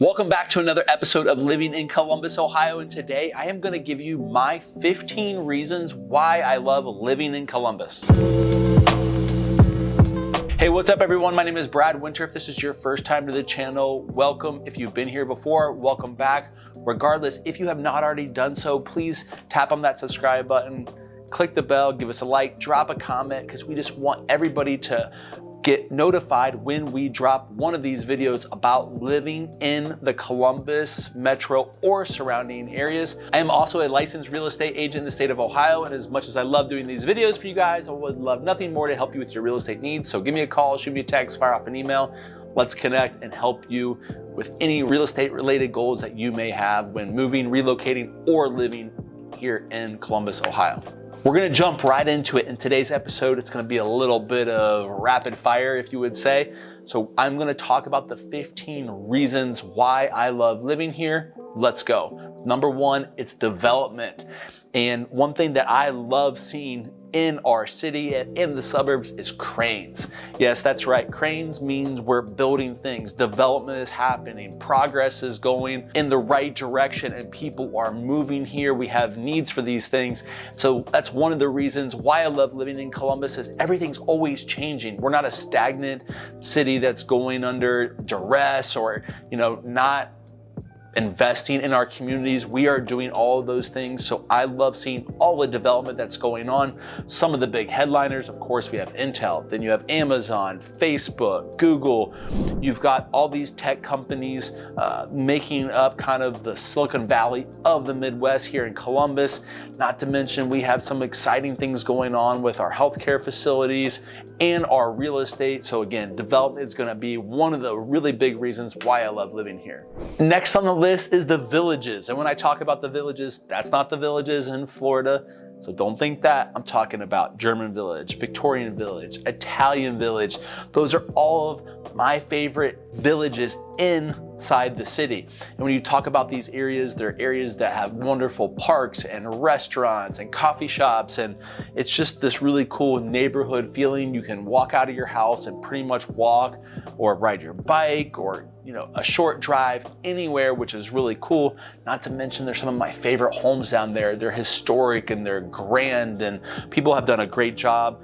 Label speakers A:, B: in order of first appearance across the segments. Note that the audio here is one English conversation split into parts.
A: Welcome back to another episode of Living in Columbus, Ohio, and today I am going to give you my 15 reasons why I love living in Columbus. Hey, what's up everyone? My name is Brad Winter. If this is your first time to the channel, welcome. If you've been here before, welcome back. Regardless, if you have not already done so, please tap on that subscribe button, click the bell, give us a like, drop a comment, because we just want everybody to get notified when we drop one of these videos about living in the Columbus metro or surrounding areas. I am also a licensed real estate agent in the state of Ohio, and as much as I love doing these videos for you guys, I would love nothing more to help you with your real estate needs. So give me a call, shoot me a text, fire off an email. Let's connect and help you with any real estate related goals that you may have when moving, relocating, or living here in Columbus, Ohio. We're gonna jump right into it in today's episode. It's gonna be a little bit of rapid fire, if you would say. So I'm gonna talk about the 15 reasons why I love living here. Let's go. Number one, it's development. And one thing that I love seeing in our city and in the suburbs is cranes. Yes, that's right. Cranes means we're building things. Development is happening. Progress is going in the right direction and people are moving here. We have needs for these things. So that's one of the reasons why I love living in Columbus is everything's always changing. We're not a stagnant city that's going under duress or, not investing in our communities. We are doing all of those things. So I love seeing all the development that's going on. Some of the big headliners, of course, we have Intel, then you have Amazon, Facebook, Google. You've got all these tech companies making up kind of the Silicon Valley of the Midwest here in Columbus. Not to mention we have some exciting things going on with our healthcare facilities and our real estate. So again, development is gonna be one of the really big reasons why I love living here. Next on the list is the villages. And when I talk about the villages, that's not the villages in Florida. So don't think that. I'm talking about German village, Victorian village, Italian village. Those are all of my favorite villages inside the city. And when you talk about these areas, they're areas that have wonderful parks and restaurants and coffee shops. And it's just this really cool neighborhood feeling. You can walk out of your house and pretty much walk or ride your bike or a short drive anywhere, which is really cool. Not to mention there's some of my favorite homes down there. They're historic and they're grand and people have done a great job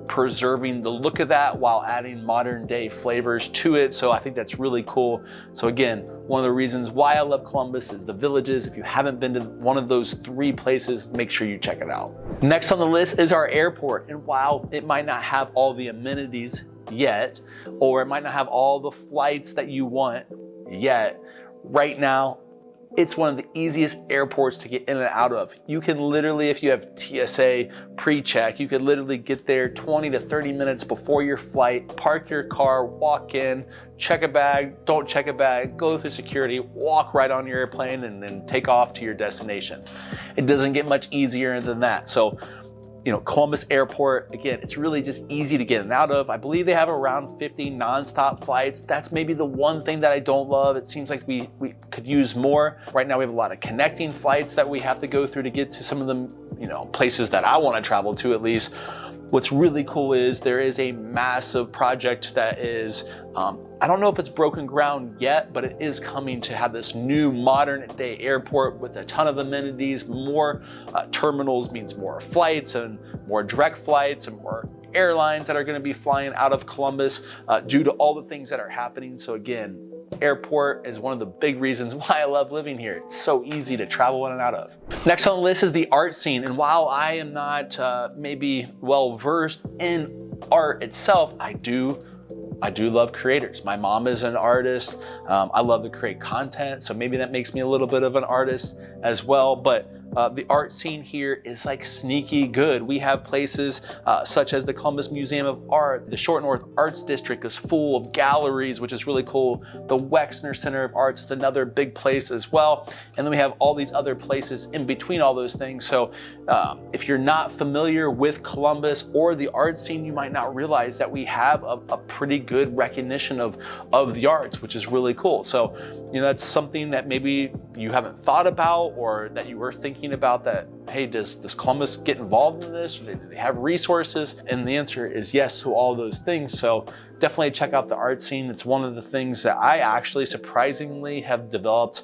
A: preserving the look of that while adding modern day flavors to it. So I think that's really cool. So again, one of the reasons why I love Columbus is the villages. If you haven't been to one of those three places, make sure you check it out. Next on the list is our airport. And while it might not have all the amenities yet, or it might not have all the flights that you want yet, right now, it's one of the easiest airports to get in and out of. You can literally, if you have TSA pre-check, you could literally get there 20 to 30 minutes before your flight, park your car, walk in, check a bag, don't check a bag, go through security, walk right on your airplane, and then take off to your destination. It doesn't get much easier than that. So, Columbus Airport, again, it's really just easy to get in and out of. I believe they have around 50 nonstop flights. That's maybe the one thing that I don't love. It seems like we could use more. Right now we have a lot of connecting flights that we have to go through to get to some of the, places that I want to travel to at least. What's really cool is there is a massive project that is, I don't know if it's broken ground yet, but it is coming to have this new modern day airport with a ton of amenities. More terminals means more flights and more direct flights and more airlines that are going to be flying out of Columbus due to all the things that are happening. So again, airport is one of the big reasons why I love living here. It's so easy to travel in and out of. Next on the list is the art scene. And while I am not maybe well versed in art itself, I do love creators. My mom is an artist. I love to create content. So maybe that makes me a little bit of an artist as well. But the art scene here is like sneaky good. We have places such as the Columbus Museum of Art. The Short North Arts District is full of galleries, which is really cool. The Wexner Center of Arts is another big place as well. And then we have all these other places in between all those things. So if you're not familiar with Columbus or the art scene, you might not realize that we have a pretty good recognition of the arts, which is really cool. So, that's something that maybe you haven't thought about or that you were thinking thinking about that, hey, does Columbus get involved in this? Do they have resources? And the answer is yes to all those things. So definitely check out the art scene. It's one of the things that I actually surprisingly have developed,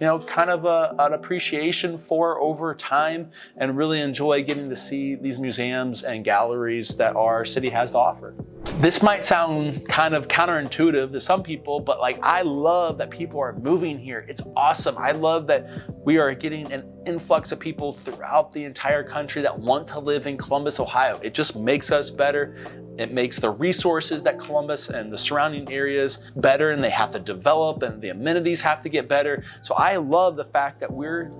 A: you know, kind of an appreciation for over time, and really enjoy getting to see these museums and galleries that our city has to offer. This might sound kind of counterintuitive to some people, but like, I love that people are moving here. It's awesome. I love that we are getting an influx of people throughout the entire country that want to live in Columbus, Ohio. It just makes us better. It makes the resources that Columbus and the surrounding areas better, and they have to develop, and the amenities have to get better. So I love the fact that we're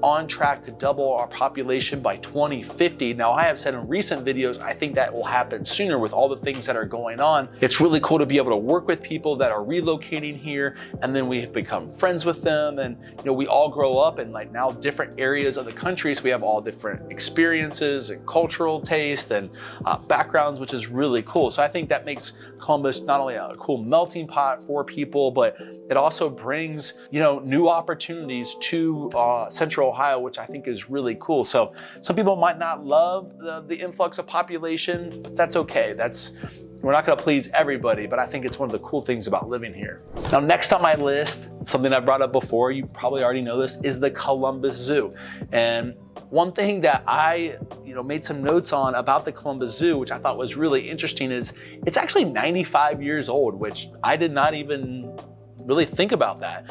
A: on track to double our population by 2050. Now, I have said in recent videos, I think that will happen sooner with all the things that are going on. It's really cool to be able to work with people that are relocating here, and then we have become friends with them. And, you know, we all grow up in like now different areas of the country. So we have all different experiences and cultural taste and backgrounds, which is really cool. So I think that makes Columbus not only a cool melting pot for people, but it also brings, you know, new opportunities to Central Ohio, which I think is really cool. So some people might not love the influx of population, but that's okay. We're not going to please everybody, but I think it's one of the cool things about living here. Now, next on my list, something I brought up before, you probably already know this, is the Columbus Zoo. And one thing that I, made some notes on about the Columbus Zoo, which I thought was really interesting, is it's actually 95 years old, which I did not even really think about that.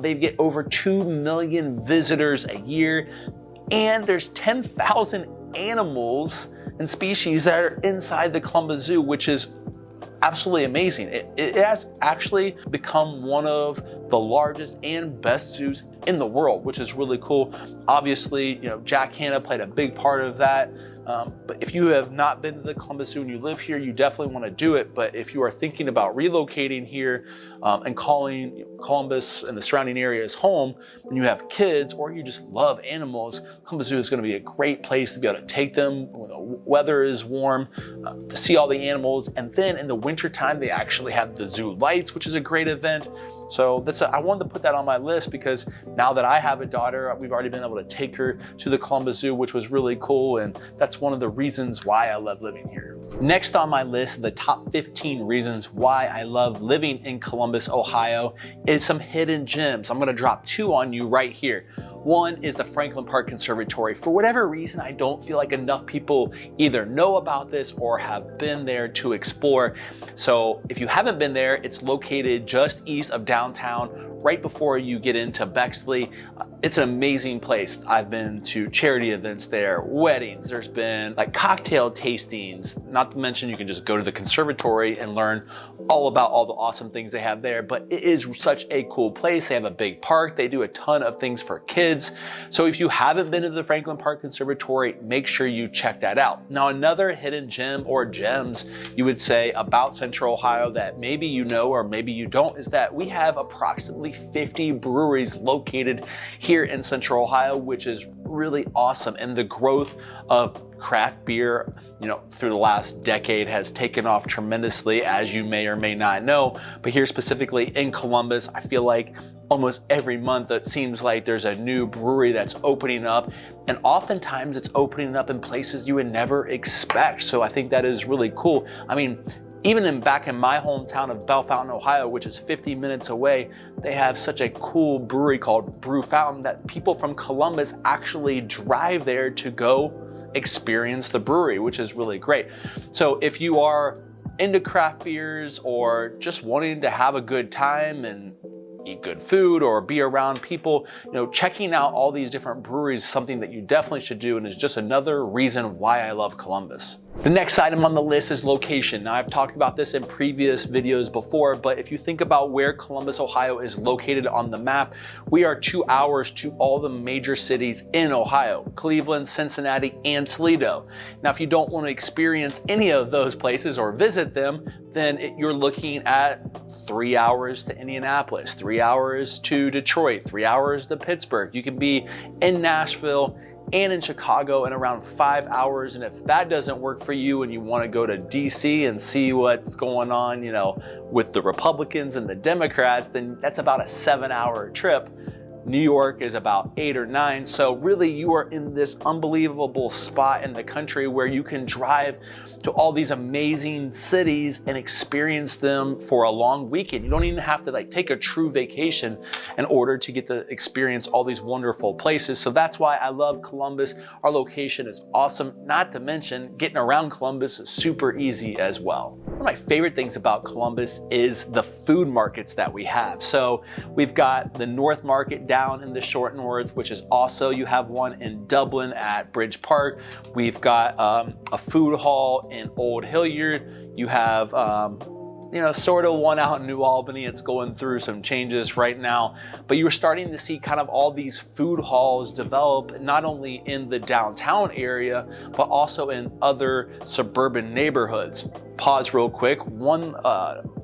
A: They get over 2 million visitors a year, and there's 10,000 animals and species that are inside the Columbus Zoo, which is absolutely amazing. It has actually become one of the largest and best zoos in the world, which is really cool. Obviously, Jack Hanna played a big part of that. But if you have not been to the Columbus Zoo and you live here, you definitely want to do it. But if you are thinking about relocating here and calling Columbus and the surrounding areas home, and you have kids or you just love animals, Columbus Zoo is going to be a great place to be able to take them when the weather is warm, to see all the animals. And then in the wintertime, they actually have the Zoo Lights, which is a great event. So I wanted to put that on my list because now that I have a daughter, we've already been able to take her to the Columbus Zoo, which was really cool. And that's one of the reasons why I love living here. Next on my list, the top 15 reasons why I love living in Columbus, Ohio, is some hidden gems. I'm going to drop 2 on you right here. One is the Franklin Park Conservatory. For whatever reason, I don't feel like enough people either know about this or have been there to explore. So if you haven't been there, it's located just east of downtown, right before you get into Bexley. It's an amazing place. I've been to charity events there, weddings, there's been like cocktail tastings, not to mention you can just go to the conservatory and learn all about all the awesome things they have there. But it is such a cool place. They have a big park. They do a ton of things for kids. So if you haven't been to the Franklin Park Conservatory, make sure you check that out. Now, another hidden gem or gems you would say about Central Ohio that maybe you know or maybe you don't is that we have approximately 50 breweries located here in Central Ohio, which is really awesome. And the growth of craft beer, through the last decade has taken off tremendously, as you may or may not know. But here specifically in Columbus, I feel like almost every month it seems like there's a new brewery that's opening up, and oftentimes it's opening up in places you would never expect. So I think that is really cool. I mean, even back in my hometown of Bell Fountain, Ohio, which is 50 minutes away, they have such a cool brewery called Brew Fountain that people from Columbus actually drive there to go experience the brewery, which is really great. So if you are into craft beers or just wanting to have a good time and eat good food or be around people, checking out all these different breweries is something that you definitely should do, and is just another reason why I love Columbus. The next item on the list is location. Now, I've talked about this in previous videos before, but if you think about where Columbus, Ohio is located on the map, we are 2 hours to all the major cities in Ohio: Cleveland, Cincinnati, and Toledo. Now, if you don't want to experience any of those places or visit them, then you're looking at 3 hours to Indianapolis, 3 hours to Detroit, 3 hours to Pittsburgh. You can be in Nashville and in Chicago in around 5 hours. And if that doesn't work for you and you want to go to DC and see what's going on, with the Republicans and the Democrats, then that's about a 7-hour trip. New York is about 8 or 9. So really you are in this unbelievable spot in the country where you can drive to all these amazing cities and experience them for a long weekend. You don't even have to like take a true vacation in order to get to experience all these wonderful places. So that's why I love Columbus. Our location is awesome. Not to mention getting around Columbus is super easy as well. One of my favorite things about Columbus is the food markets that we have. So we've got the North Market down in the short north, which is also, you have one in Dublin at Bridge Park. We've got a food hall in Old Hilliard. You have sort of one out in New Albany. It's going through some changes right now, but you're starting to see kind of all these food halls develop, not only in the downtown area, but also in other suburban neighborhoods. Pause real quick. One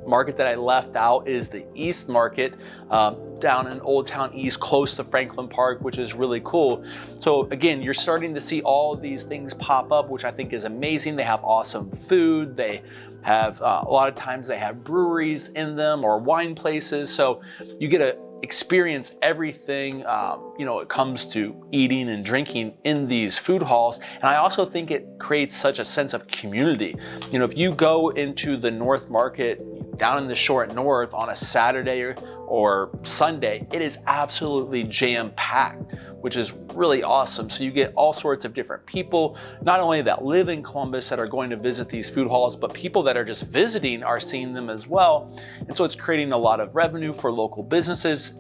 A: market that I left out is the East Market down in Old Town East, close to Franklin Park, which is really cool. So again, you're starting to see all of these things pop up, which I think is amazing. They have awesome food. They have a lot of times they have breweries in them or wine places. So you get to experience everything, it comes to eating and drinking in these food halls. And I also think it creates such a sense of community. If you go into the North Market down in the short north on a Saturday or Sunday, it is absolutely jam-packed, which is really awesome. So you get all sorts of different people, not only that live in Columbus that are going to visit these food halls, but people that are just visiting are seeing them as well. And so it's creating a lot of revenue for local businesses.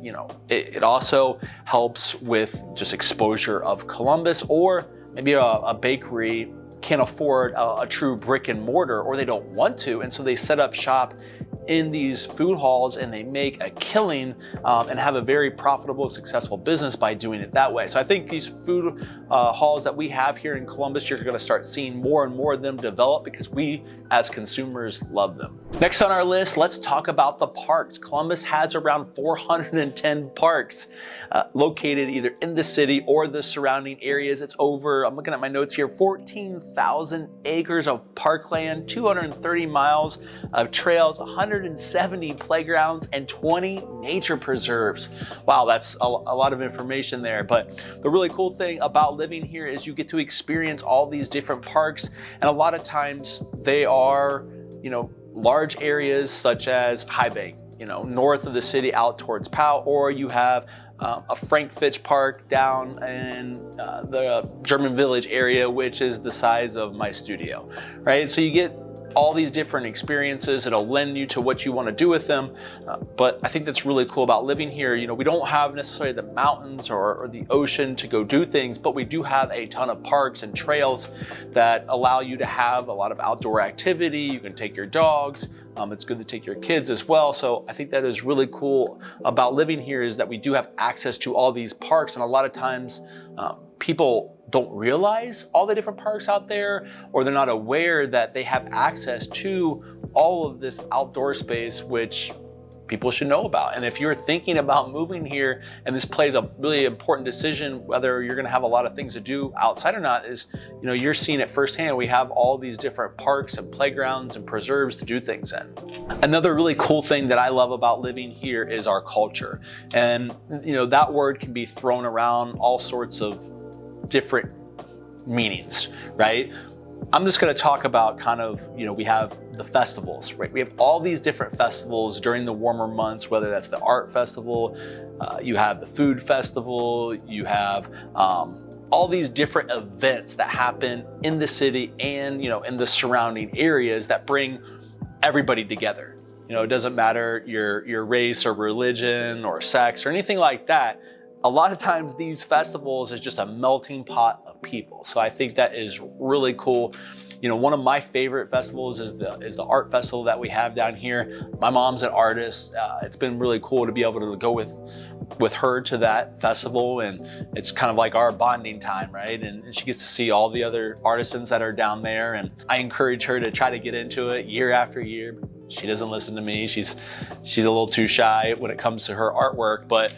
A: It also helps with just exposure of Columbus, or maybe a bakery can't afford a true brick and mortar, or they don't want to, and so they set up shop in these food halls and they make a killing and have a very profitable, successful business by doing it that way. So I think these food halls that we have here in Columbus, you're going to start seeing more and more of them develop because we as consumers love them. Next on our list, let's talk about the parks. Columbus has around 410 parks located either in the city or the surrounding areas. It's over, I'm looking at my notes here, 14,000 acres of parkland, 230 miles of trails, 170 playgrounds, and 20 nature preserves. Wow, that's a lot of information there. But the really cool thing about living here is you get to experience all these different parks, and a lot of times they are, large areas such as High Bank, north of the city out towards Powell, or you have a Frank Fitch Park down in the German Village area, which is the size of my studio, right? So you get all these different experiences. It'll lend you to what you want to do with them. But I think that's really cool about living here. We don't have necessarily the mountains or the ocean to go do things, but we do have a ton of parks and trails that allow you to have a lot of outdoor activity. You can take your dogs. It's good to take your kids as well. So I think that is really cool about living here, is that we do have access to all these parks. And a lot of times people don't realize all the different parks out there, or they're not aware that they have access to all of this outdoor space, which people should know about. And if you're thinking about moving here and this plays a really important decision, whether you're going to have a lot of things to do outside or not, is, you're seeing it firsthand. We have all these different parks and playgrounds and preserves to do things in. Another really cool thing that I love about living here is our culture. And, that word can be thrown around all sorts of different meanings, right? I'm just going to talk about kind of, we have the festivals, right? We have all these different festivals during the warmer months, whether that's the art festival, you have the food festival, you have all these different events that happen in the city and, in the surrounding areas that bring everybody together. It doesn't matter your race or religion or sex or anything like that. A lot of times these festivals is just a melting pot of people. So I think that is really cool. One of my favorite festivals is the art festival that we have down here. My mom's an artist. It's been really cool to be able to go with her to that festival, and it's kind of like our bonding time, right? And she gets to see all the other artisans that are down there, and I encourage her to try to get into it year after year. She doesn't listen to me. She's a little too shy when it comes to her artwork, but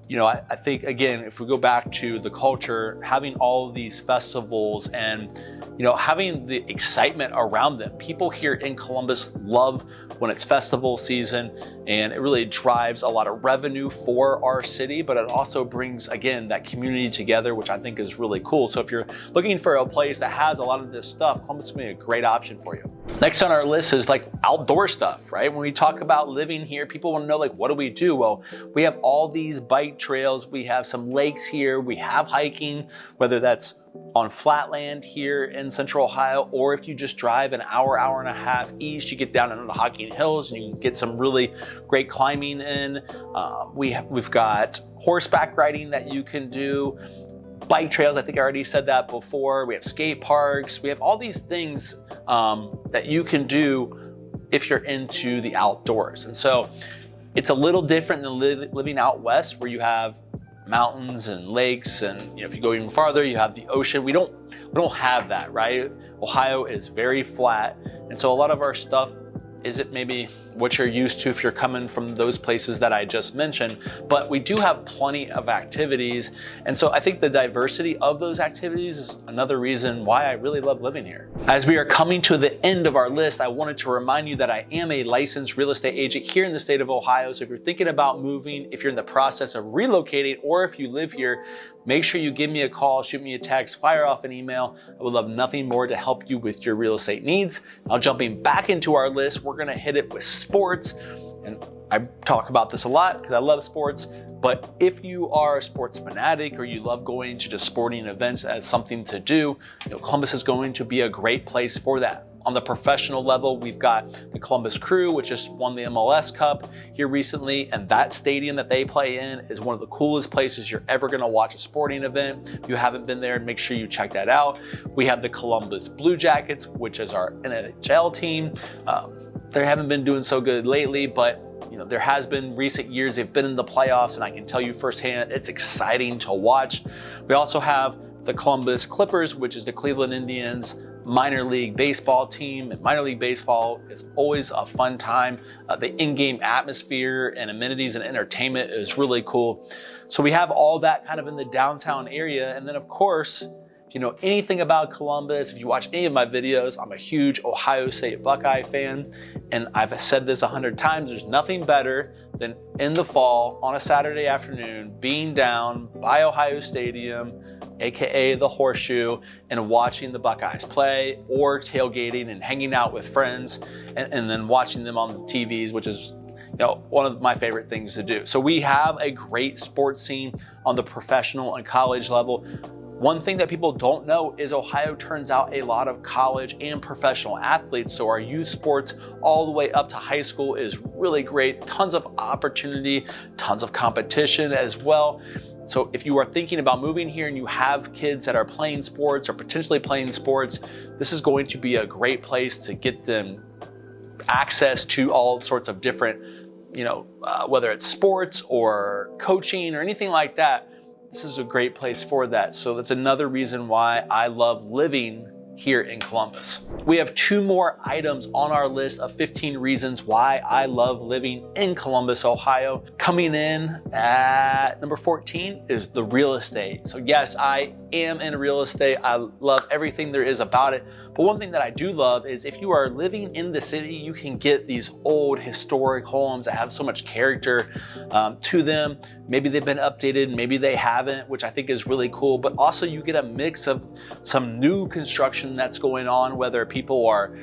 A: you know, I think, again, if we go back to the culture, having all of these festivals and, you know, having the excitement around them. People here in Columbus love when it's festival season, and it really drives a lot of revenue for our city, but it also brings, again, that community together, which I think is really cool. So if you're looking for a place that has a lot of this stuff, Columbus will be a great option for you. Next on our list is like outdoor stuff, right? When we talk about living here, people want to know, like, what do we do? Well, we have all these bike trails, we have some lakes here, we have hiking, whether that's on flatland here in Central Ohio, or if you just drive an hour, hour and a half east, you get down into the Hocking Hills and you can get some really great climbing in. We've got horseback riding that you can do, bike trails, I think I already said that before. We have skate parks, we have all these things that you can do if you're into the outdoors. And so it's a little different than living out west, where you have mountains and lakes, and, you know, if you go even farther, you have the ocean. We don't have that, right? Ohio is very flat, and so a lot of our stuff isn't maybe what you're used to if you're coming from those places that I just mentioned, but we do have plenty of activities. And so I think the diversity of those activities is another reason why I really love living here. As we are coming to the end of our list, I wanted to remind you that I am a licensed real estate agent here in the state of Ohio. So if you're thinking about moving, if you're in the process of relocating, or if you live here, make sure you give me a call, shoot me a text, fire off an email. I would love nothing more to help you with your real estate needs. Now, jumping back into our list, we're gonna hit it with sports. And I talk about this a lot because I love sports, but if you are a sports fanatic or you love going to just sporting events as something to do, you know, Columbus is going to be a great place for that. On the professional level, we've got the Columbus Crew, which just won the MLS Cup here recently, and that stadium that they play in is one of the coolest places you're ever gonna watch a sporting event. If you haven't been there, make sure you check that out. We have the Columbus Blue Jackets, which is our NHL team. They haven't been doing so good lately, but you know, there has been recent years they've been in the playoffs, and I can tell you firsthand, it's exciting to watch. We also have the Columbus Clippers, which is the Cleveland Indians minor league baseball team. And minor league baseball is always a fun time. The in-game atmosphere and amenities and entertainment is really cool. So we have all that kind of in the downtown area. And then, of course, if you know anything about Columbus, if you watch any of my videos, I'm a huge Ohio State Buckeye fan. And I've said this 100 times, there's nothing better than in the fall on a Saturday afternoon, being down by Ohio Stadium, AKA the Horseshoe, and watching the Buckeyes play, or tailgating and hanging out with friends, and then watching them on the TVs, which is, you know, one of my favorite things to do. So we have a great sports scene on the professional and college level. One thing that people don't know is Ohio turns out a lot of college and professional athletes. So our youth sports all the way up to high school is really great. Tons of opportunity, tons of competition as well. So if you are thinking about moving here and you have kids that are playing sports or potentially playing sports, this is going to be a great place to get them access to all sorts of different, you know, whether it's sports or coaching or anything like that. This is a great place for that. So that's another reason why I love living here in Columbus. We have 2 more items on our list of 15 reasons why I love living in Columbus, Ohio. Coming in at number 14 is the real estate. So yes, I am in real estate. I love everything there is about it. But one thing that I do love is if you are living in the city, you can get these old historic homes that have so much character to them. Maybe they've been updated, maybe they haven't, which I think is really cool. But also you get a mix of some new construction that's going on, whether people are,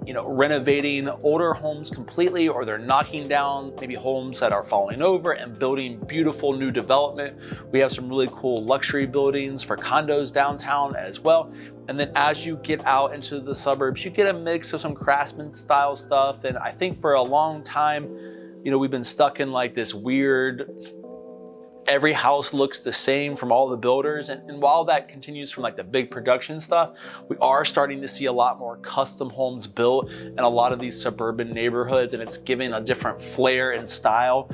A: you know, renovating older homes completely, or they're knocking down maybe homes that are falling over and building beautiful new development. We have some really cool luxury buildings for condos downtown as well. And then as you get out into the suburbs, you get a mix of some craftsman style stuff. And I think for a long time, you know, we've been stuck in like this weird, every house looks the same from all the builders. And while that continues from like the big production stuff, we are starting to see a lot more custom homes built in a lot of these suburban neighborhoods, and it's giving a different flair and style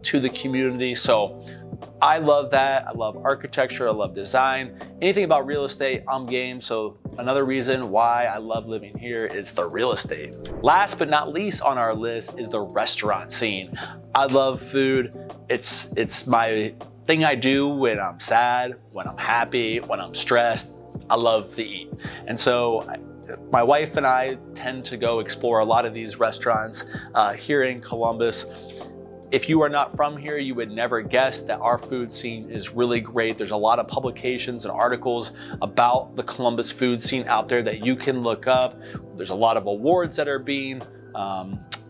A: to the community. So I love that. I love architecture. I love design. Anything about real estate, I'm game. So another reason why I love living here is the real estate. Last but not least on our list is the restaurant scene. I love food. It's my thing I do when I'm sad, when I'm happy, when I'm stressed. I love to eat. And so my wife and I tend to go explore a lot of these restaurants here in Columbus. If you are not from here, you would never guess that our food scene is really great. There's a lot of publications and articles about the Columbus food scene out there that you can look up. There's a lot of awards that are being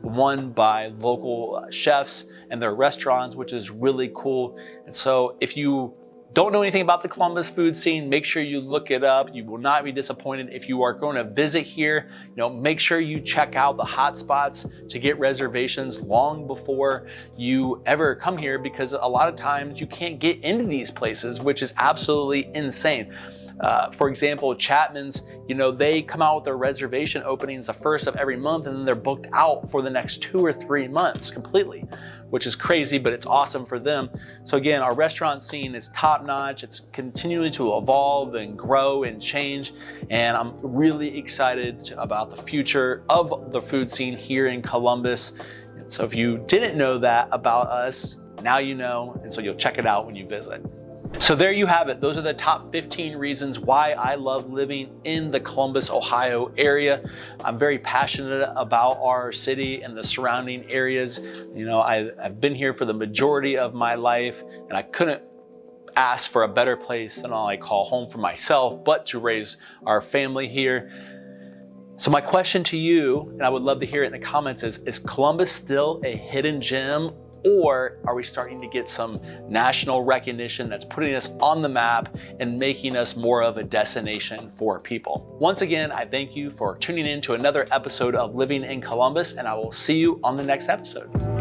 A: won by local chefs and their restaurants, which is really cool. And so if you don't know anything about the Columbus food scene, make sure you look it up. You will not be disappointed. If you are going to visit here, make sure you check out the hot spots to get reservations long before you ever come here, because a lot of times you can't get into these places, which is absolutely insane. For example, Chapman's, they come out with their reservation openings the first of every month, and then they're booked out for the next 2 or 3 months completely, which is crazy, but it's awesome for them. So again, our restaurant scene is top notch. It's continuing to evolve and grow and change. And I'm really excited about the future of the food scene here in Columbus. So if you didn't know that about us, now you know, and so you'll check it out when you visit. So there you have it. Those are the top 15 reasons why I love living in the Columbus, Ohio area. I'm very passionate about our city and the surrounding areas. I've been here for the majority of my life, and I couldn't ask for a better place than all I call home for myself, but to raise our family here. So my question to you, and I would love to hear it in the comments, is Columbus still a hidden gem? Or are we starting to get some national recognition that's putting us on the map and making us more of a destination for people? Once again, I thank you for tuning in to another episode of Living in Columbus, and I will see you on the next episode.